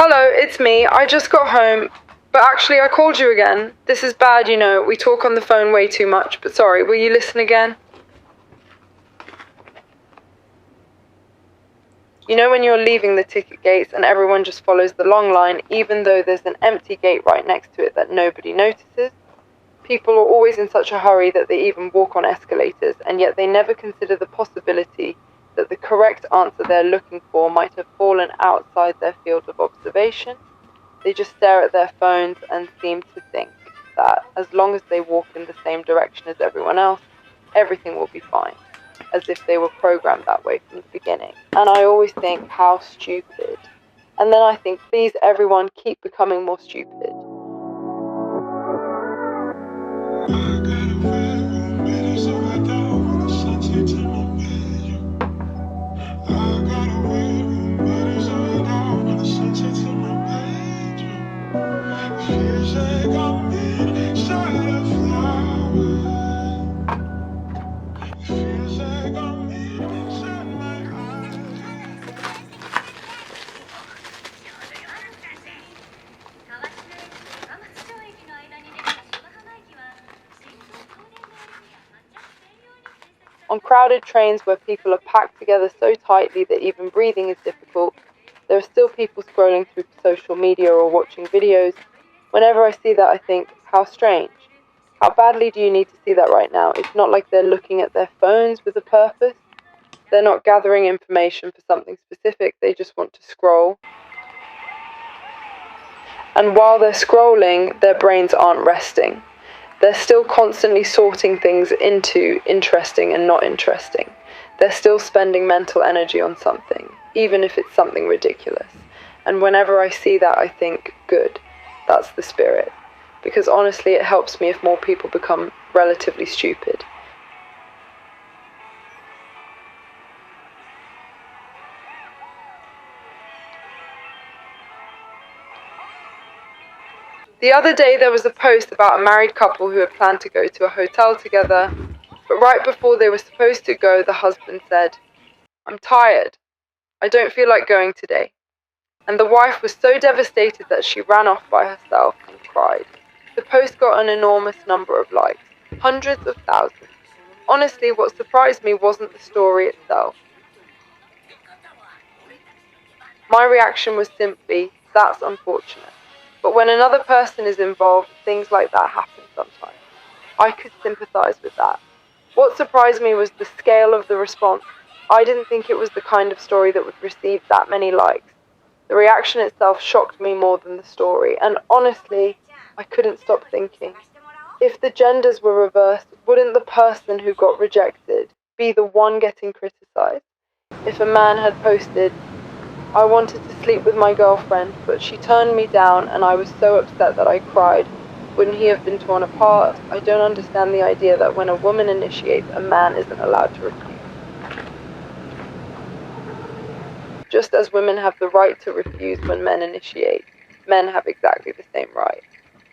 Hello, it's me. I just got home. But actually, I called you again. This is bad, you know. We talk on the phone way too much. But sorry, will you listen again? You know when you're leaving the ticket gates and everyone just follows the long line, even though there's an empty gate right next to it that nobody notices? People are always in such a hurry that they even walk on escalators, and yet they never consider the possibility that the correct answer they're looking for might have fallen outside their field of observation. They just stare at their phones and seem to think that as long as they walk in the same direction as everyone else, everything will be fine, as if they were programmed that way from the beginning. And I always think, how stupid. And then I think, please everyone, keep becoming more stupid. On crowded trains where people are packed together so tightly that even breathing is difficult, there are still people scrolling through social media or watching videos. Whenever I see that, I think, how strange. How badly do you need to see that right now? It's not like they're looking at their phones with a purpose. They're not gathering information for something specific, they just want to scroll. And while they're scrolling, their brains aren't resting. They're still constantly sorting things into interesting and not interesting. They're still spending mental energy on something, even if it's something ridiculous. And whenever I see that, I think, good, that's the spirit. Because honestly, it helps me if more people become relatively stupid. The other day there was a post about a married couple who had planned to go to a hotel together, but right before they were supposed to go, the husband said, "I'm tired. I don't feel like going today." And the wife was so devastated that she ran off by herself and cried. The post got an enormous number of likes, hundreds of thousands. Honestly, what surprised me wasn't the story itself. My reaction was simply, that's unfortunate. But when another person is involved, things like that happen sometimes. I could sympathize with that. What surprised me was the scale of the response. I didn't think it was the kind of story that would receive that many likes. The reaction itself shocked me more than the story, and honestly, I couldn't stop thinking. If the genders were reversed, wouldn't the person who got rejected be the one getting criticized? If a man had posted, "I wanted to sleep with my girlfriend, but she turned me down and I was so upset that I cried," wouldn't he have been torn apart? I don't understand the idea that when a woman initiates, a man isn't allowed to refuse. Just as women have the right to refuse when men initiate, men have exactly the same right.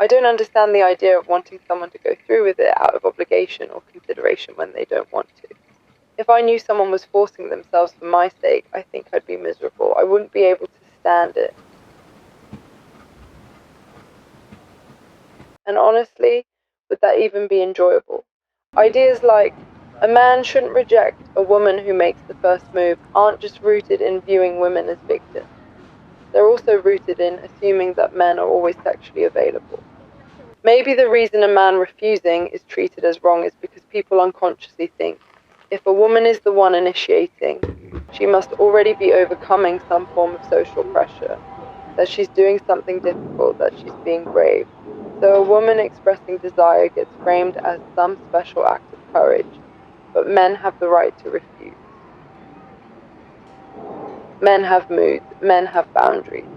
I don't understand the idea of wanting someone to go through with it out of obligation or consideration when they don't want to. If I knew someone was forcing themselves for my sake, I think I'd be miserable. I wouldn't be able to stand it. And honestly, would that even be enjoyable? Ideas like, a man shouldn't reject a woman who makes the first move aren't just rooted in viewing women as victims. They're also rooted in assuming that men are always sexually available. Maybe the reason a man refusing is treated as wrong is because people unconsciously think, if a woman is the one initiating, she must already be overcoming some form of social pressure, that she's doing something difficult, that she's being brave. So a woman expressing desire gets framed as some special act of courage, but men have the right to refuse. Men have moods, men have boundaries.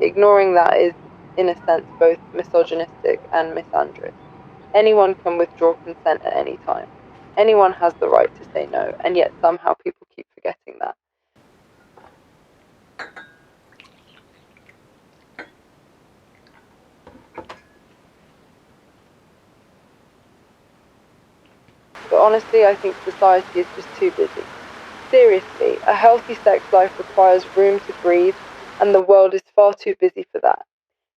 Ignoring that is, in a sense, both misogynistic and misandrous. Anyone can withdraw consent at any time. Anyone has the right to say no, and yet somehow people keep forgetting that. But honestly, I think society is just too busy. Seriously, a healthy sex life requires room to breathe, and the world is far too busy for that.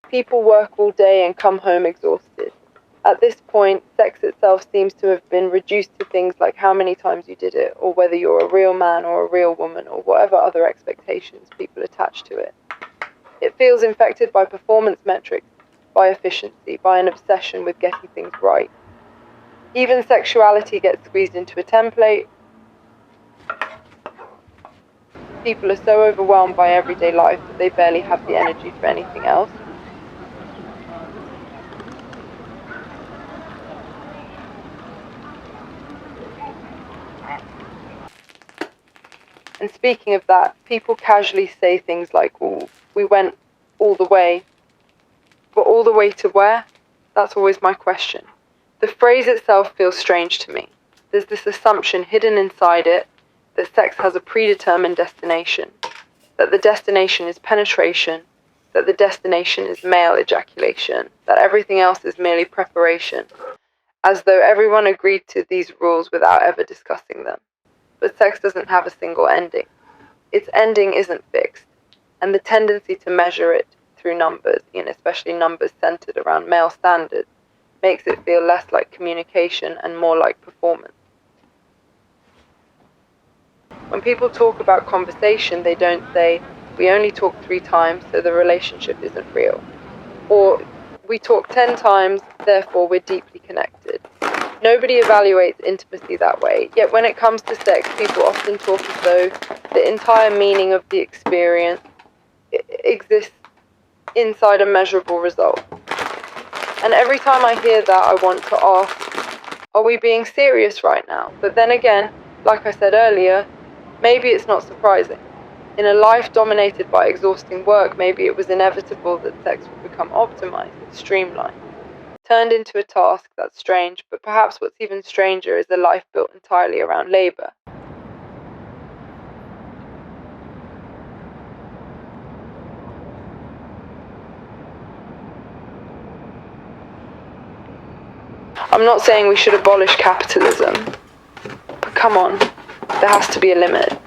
People work all day and come home exhausted. At this point, sex itself seems to have been reduced to things like how many times you did it, or whether you're a real man or a real woman, or whatever other expectations people attach to it. It feels infected by performance metrics, by efficiency, by an obsession with getting things right. Even sexuality gets squeezed into a template. People are so overwhelmed by everyday life that they barely have the energy for anything else. And speaking of that, people casually say things like, well, we went all the way. But all the way to where? That's always my question. The phrase itself feels strange to me. There's this assumption hidden inside it that sex has a predetermined destination, that the destination is penetration, that the destination is male ejaculation, that everything else is merely preparation, as though everyone agreed to these rules without ever discussing them. But sex doesn't have a single ending. Its ending isn't fixed, and the tendency to measure it through numbers, and especially numbers centered around male standards, makes it feel less like communication and more like performance. When people talk about conversation, they don't say, we only talk 3 times, so the relationship isn't real. Or, we talk 10 times, therefore we're deeply connected. Nobody evaluates intimacy that way, yet when it comes to sex, people often talk as though the entire meaning of the experience exists inside a measurable result. And every time I hear that, I want to ask, are we being serious right now? But then again, like I said earlier, maybe it's not surprising. In a life dominated by exhausting work, maybe it was inevitable that sex would become optimized, streamlined, turned into a task. That's strange, but perhaps what's even stranger is a life built entirely around labor. I'm not saying we should abolish capitalism, but come on, there has to be a limit.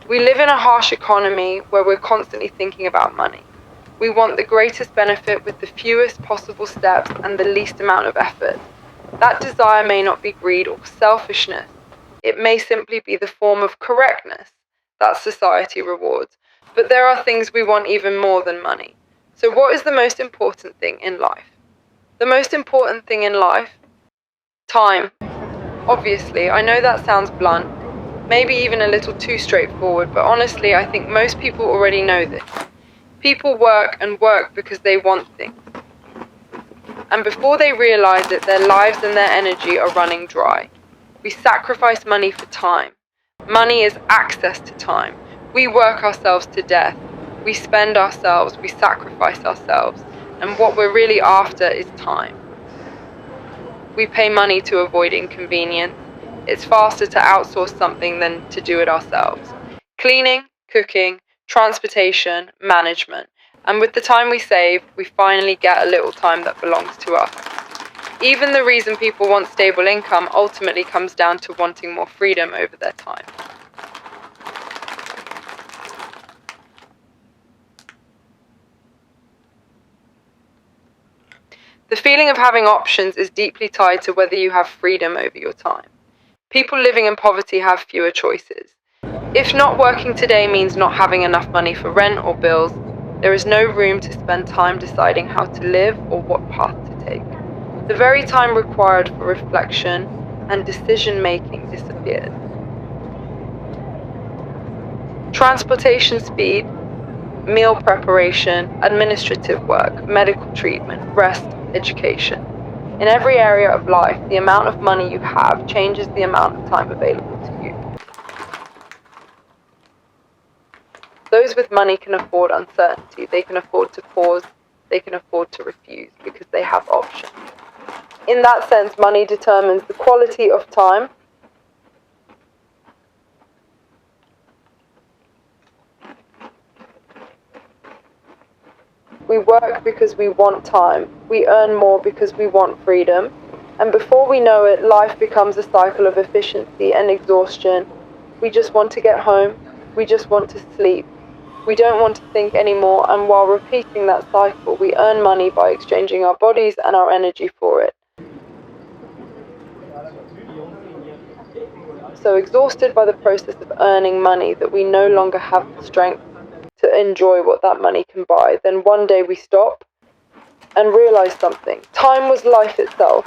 We live in a harsh economy where we're constantly thinking about money. We want the greatest benefit with the fewest possible steps and the least amount of effort. That desire may not be greed or selfishness. It may simply be the form of correctness that society rewards. But there are things we want even more than money. So what is the most important thing in life? The most important thing in life? Time. Obviously, I know that sounds blunt, maybe even a little too straightforward, but honestly, I think most people already know this. People work and work because they want things. And before they realize it, their lives and their energy are running dry. We sacrifice money for time. Money is access to time. We work ourselves to death. We spend ourselves, we sacrifice ourselves. And what we're really after is time. We pay money to avoid inconvenience. It's faster to outsource something than to do it ourselves. Cleaning, cooking, transportation, management. And with the time we save, we finally get a little time that belongs to us. Even the reason people want stable income ultimately comes down to wanting more freedom over their time. The feeling of having options is deeply tied to whether you have freedom over your time. People living in poverty have fewer choices. If not working today means not having enough money for rent or bills, there is no room to spend time deciding how to live or what path to take. The very time required for reflection and decision-making disappears. Transportation speed, meal preparation, administrative work, medical treatment, rest, education. In every area of life, the amount of money you have changes the amount of time available to you. Those with money can afford uncertainty, they can afford to pause, they can afford to refuse because they have options. In that sense, money determines the quality of time. We work because we want time. We earn more because we want freedom. And before we know it, life becomes a cycle of efficiency and exhaustion. We just want to get home. We just want to sleep. We don't want to think anymore. And while repeating that cycle, we earn money by exchanging our bodies and our energy for it. So exhausted by the process of earning money that we no longer have the strength to enjoy what that money can buy, then one day we stop and realize something. Time was life itself.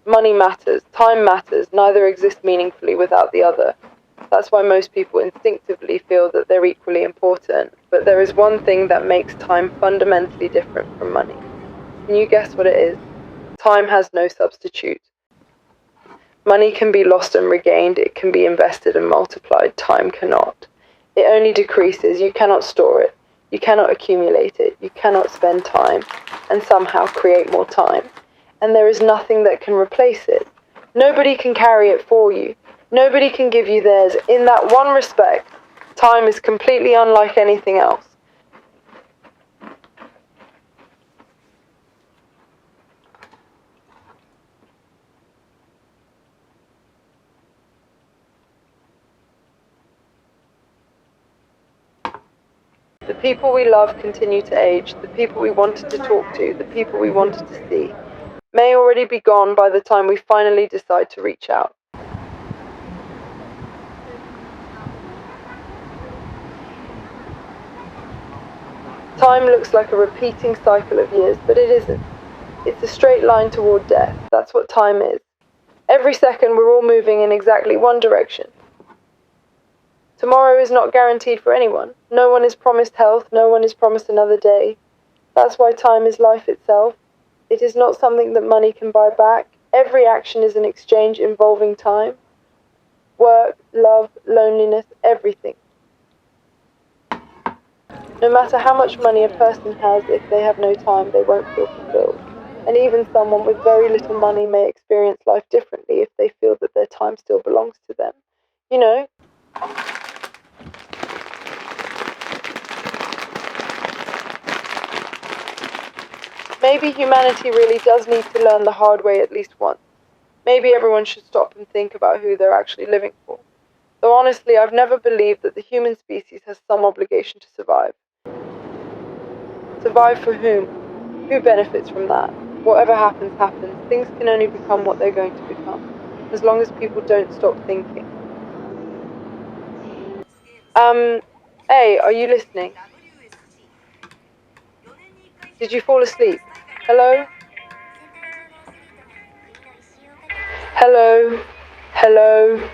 Money matters, time matters, neither exist meaningfully without the other. That's why most people instinctively feel that they're equally important, but there is one thing that makes time fundamentally different from money. Can you guess what it is? Time has no substitute. Money can be lost and regained, it can be invested and multiplied, time cannot. It only decreases, you cannot store it, you cannot accumulate it, you cannot spend time and somehow create more time. And there is nothing that can replace it. Nobody can carry it for you. Nobody can give you theirs. In that one respect, time is completely unlike anything else. The people we love continue to age. The people we wanted to talk to, the people we wanted to see, may already be gone by the time we finally decide to reach out. Time looks like a repeating cycle of years, but it isn't. It's a straight line toward death. That's what time is. Every second we're all moving in exactly one direction. Tomorrow is not guaranteed for anyone. No one is promised health, no one is promised another day. That's why time is life itself. It is not something that money can buy back. Every action is an exchange involving time. Work, love, loneliness, everything. No matter how much money a person has, if they have no time, they won't feel fulfilled. And even someone with very little money may experience life differently if they feel that their time still belongs to them. You know? Maybe humanity really does need to learn the hard way at least once. Maybe everyone should stop and think about who they're actually living for. Though honestly, I've never believed that the human species has some obligation to survive. Survive for whom? Who benefits from that? Whatever happens, happens. Things can only become what they're going to become, as long as people don't stop thinking. Hey, are you listening? Did you fall asleep? Hello? Hello? Hello?